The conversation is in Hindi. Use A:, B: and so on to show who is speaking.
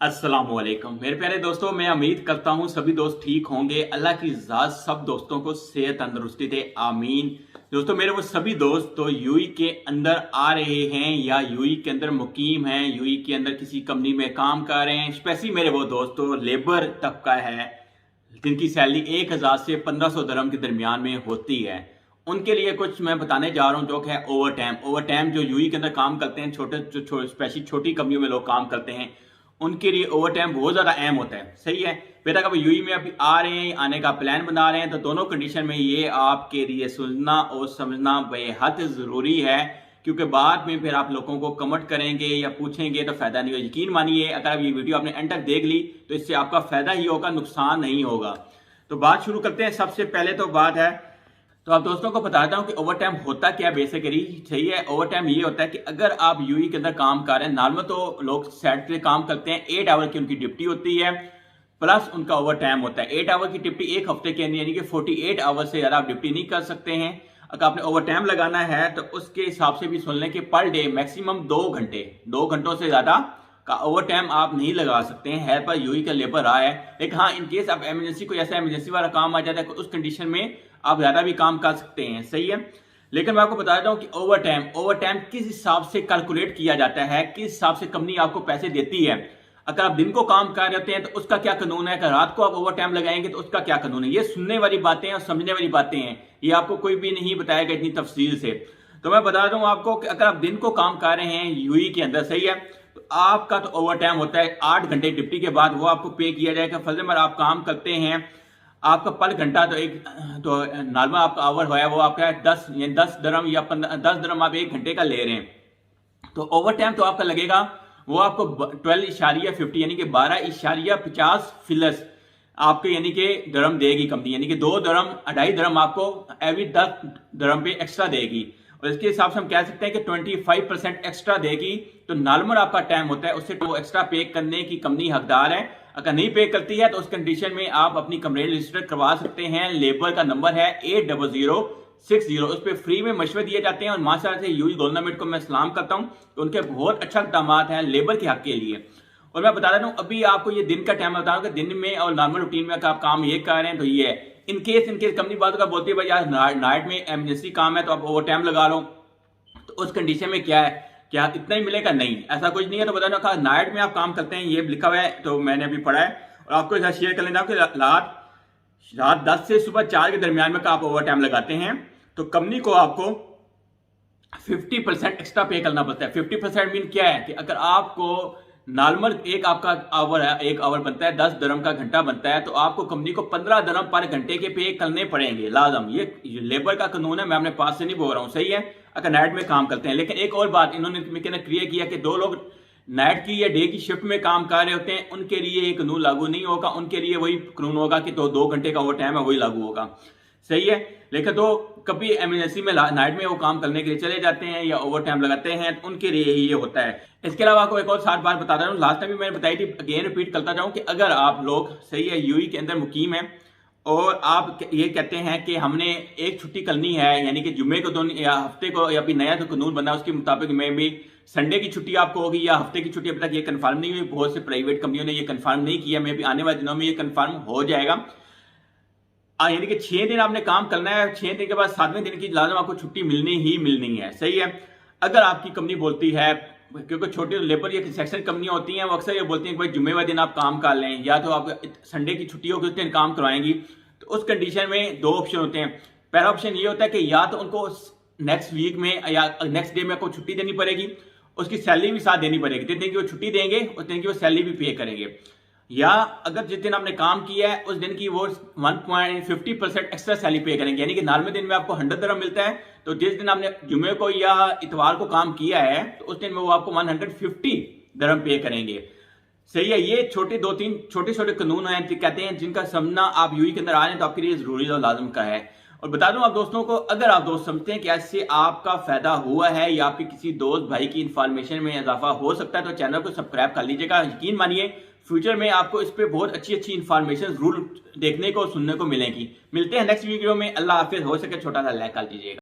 A: अस्सलामुअलैकुम मेरे प्यारे दोस्तों, मैं उम्मीद करता हूं सभी दोस्त ठीक होंगे। अल्लाह की ज़ात सब दोस्तों को सेहत तंदुरुस्ती दे, आमीन। दोस्तों, मेरे वो सभी दोस्त तो यूई के अंदर आ रहे हैं या यूई के अंदर मुकीम हैं, यूई के अंदर किसी कंपनी में काम कर रहे हैं। स्पेशली मेरे वो दोस्त तो लेबर तबका है जिनकी सैलरी 1000 से 1500 दरम के दरमियान में होती है। उनके लिए कुछ मैं बताने जा रहा हूं जो कि है ओवर टाइम जो यूई के अंदर काम करते हैं, स्पेशली छोटी कंपनियों में लोग काम करते हैं, उनके लिए ओवर टाइम बहुत ज्यादा अहम होता है। सही है बेटा, कब यूई में अभी आ रहे हैं, आने का प्लान बना रहे हैं, तो दोनों कंडीशन में ये आपके लिए सुनना और समझना बेहद जरूरी है, क्योंकि बाद में फिर आप लोगों को कमेंट करेंगे या पूछेंगे तो फायदा नहीं होगा। यकीन मानिए, अगर आप ये वीडियो आपने एंड तक देख ली तो इससे आपका फायदा ही होगा, नुकसान नहीं होगा। तो बात शुरू करते हैं। सबसे पहले तो बात है, तो आप दोस्तों को बताता हूं कि ओवर टाइम होता क्या बेसिकली। सही है, ओवर टाइम ये होता है कि अगर आप यूई के अंदर काम कर रहे हैं, नॉर्मल तो लोग सेट पे काम करते हैं, 8 आवर की उनकी ड्यूटी होती है, प्लस उनका ओवर टाइम होता है। 8 आवर की ड्यूटी एक हफ्ते के अंदर, यानी कि 48 आवर से ज्यादा आप ड्यूटी नहीं कर सकते हैं। अगर आपने ओवर टाइम लगाना है तो उसके हिसाब से भी सुन लें कि पर डे मैक्सिमम 2 घंटों से ज्यादा का ओवर टाइम आप नहीं लगा सकते हैं। है पर यूई का लेबर रहा है, लेकिन हाँ, इनकेस आप इमरजेंसी को ऐसा इमरजेंसी वाला काम आ जाता है, उस कंडीशन में आप ज्यादा भी काम कर सकते हैं। सही है, लेकिन मैं आपको बता देता हूं कि ओवर टाइम किस हिसाब से कैलकुलेट किया जाता है, किस हिसाब से कंपनी आपको पैसे देती है। अगर आप दिन को काम कर रहे होते हैं तो उसका क्या कानून है, अगर रात को आप ओवर टाइम लगाएंगे तो उसका क्या कानून है। ये सुनने वाली बातें और समझने वाली बातें हैं, ये आपको कोई भी नहीं बताएगा इतनी तफसील से। तो मैं बता दूं आपको कि अगर आप दिन को काम कर रहे हैं यूई के अंदर, सही है, तो आपका तो ओवर टाइम होता है 8 घंटे ड्यूटी के बाद वो आपको पे किया जाएगा। फर्ज में आप काम करते हैं, आपका पर घंटा तो नॉर्मल आपका आवर है वो आपका 10 दरम या 10 दरम आप 1 घंटे का ले रहे हैं। तो ओवर टाइम तो आपका लगेगा वो आपको 12.50 यानी कि 12.50 फिलस आपके यानी कि दरम देगी कंपनी, यानी कि 2 दरम आपको एवरी 10 दरम पे एक्स्ट्रा देगी। और इसके हिसाब से हम कह सकते हैं कि 25% एक्स्ट्रा देगी। तो नॉर्मल आपका टाइम होता है, उससे वो एक्स्ट्रा पे करने की कंपनी हकदार है। अगर नहीं पे करती है तो उस कंडीशन में आप अपनी कंप्लेंट रजिस्टर करवा सकते हैं। लेबर का नंबर है 80060। उस पर फ्री में मशवरे दिए जाते हैं। और माशाअल्लाह से यूई गवर्नमेंट को मैं सलाम करता हूं कि उनके बहुत अच्छा इक़दाम है लेबर के हक के लिए। और मैं बता देता हूं, अभी आपको ये दिन का टाइम बता रहा हूं कि दिन में और नॉर्मल रूटीन में आप काम ये कर रहे हैं तो ये है। इनकेस कंपनी बात का बोलती है भाई यार नाइट में एमरजेंसी काम है तो आप ओवर टाइम लगा लो, तो उस कंडीशन में क्या है, क्या इतना ही मिलेगा? नहीं, ऐसा कुछ नहीं है। तो बता दो नाइट में आप काम करते हैं, ये लिखा हुआ है, तो मैंने अभी पढ़ा है और आपको इधर शेयर कर लेना कि रात 10 से सुबह 4 के दरमियान में आप ओवर टाइम लगाते हैं तो कंपनी को आपको 50% एक्स्ट्रा पे करना पड़ता है। 50% मीन क्या है कि अगर आपको नॉर्मल एक आपका आवर है, 1 आवर बनता है 10 दरम का घंटा बनता है, तो आपको कंपनी को 15 दरम पर घंटे के पे करने पड़ेंगे लाजम। ये लेबर का कानून है, मैं अपने पास से नहीं बोल रहा हूं। सही है, अगर नाइट में काम करते हैं। लेकिन एक और बात इन्होंने क्लियर किया कि 2 लोग नाइट की या डे की शिफ्ट में काम कर रहे होते हैं, उनके लिए ये कानून लागू नहीं होगा। उनके लिए वही कानून होगा कि 2 घंटे का ओवर टाइम है, वही लागू होगा। सही है, लेकिन तो कभी इमरजेंसी में नाइट में वो काम करने के लिए चले जाते हैं या ओवर टाइम लगाते हैं, तो उनके लिए ही ये होता है। इसके अलावा आपको एक और 7 बात बता रहा हूँ, लास्ट टाइम भी मैंने बताई थी, अगेन रिपीट करता जाऊं कि अगर आप लोग, सही है, यूई के अंदर मुकीम है और आप ये कहते हैं कि हमने एक छुट्टी करनी है, यानी कि जुम्मे को दिन या हफ्ते को, या अभी नया जो कानून बना उसके मुताबिक में भी संडे की छुट्टी आपको होगी या हफ्ते की छुट्टी, अभी तक ये कंफर्म नहीं हुई। बहुत से प्राइवेट कंपनियों ने ये कंफर्म नहीं किया, मे भी आने वाले दिनों में ये कंफर्म हो जाएगा। यानी कि 6 दिन आपने काम करना है, 6 दिन के बाद 7वें दिन की लाजम आपको छुट्टी मिलनी ही मिलनी है। सही है, अगर आपकी कंपनी बोलती है, क्योंकि छोटी लेबर या कंस्ट्रक्शन कंपनियां होती हैं, वो अक्सर ये बोलती हैं कि भाई जुम्मे वाले दिन आप काम कर लें, या तो आप संडे की छुट्टी होगी उस दिन काम करवाएंगी, तो उस कंडीशन में 2 ऑप्शन होते हैं। पहला ऑप्शन ये होता है कि या तो उनको नेक्स्ट वीक में या नेक्स्ट डे में आपको छुट्टी देनी पड़ेगी, उसकी सैलरी भी साथ देनी पड़ेगी। जिस दिन की वो छुट्टी देंगे उस दिन की वो सैलरी भी पे करेंगे। या अगर जिस दिन आपने काम किया है उस दिन की वो 1.50% एक्स्ट्रा सैलरी पे करेंगे, यानी कि नॉर्मल दिन में आपको 100 दरम मिलता है, तो जिस दिन आपने जुमे को या इतवार को काम किया है तो उस दिन में वो आपको 150 दरम पे करेंगे। सही है, ये 2-3 छोटे छोटे कानून हैं कहते हैं जिनका समझना आप यूई के अंदर आ रहे हैं तो आपके लिए जरूरी और लाजम का है। और बता दूं आप दोस्तों को, अगर आप दोस्त समझते हैं कि ऐसे आपका फायदा हुआ है या आपके किसी दोस्त भाई की इंफॉर्मेशन में इजाफा हो सकता है, तो चैनल को सब्सक्राइब कर लीजिएगा। यकीन मानिए फ्यूचर में आपको इस पे बहुत अच्छी अच्छी इंफॉर्मेशन जरूर देखने को सुनने को मिलेगी। मिलते हैं नेक्स्ट वीडियो में। अल्लाह हाफिज। हो सके छोटा सा लाइक कर दीजिएगा।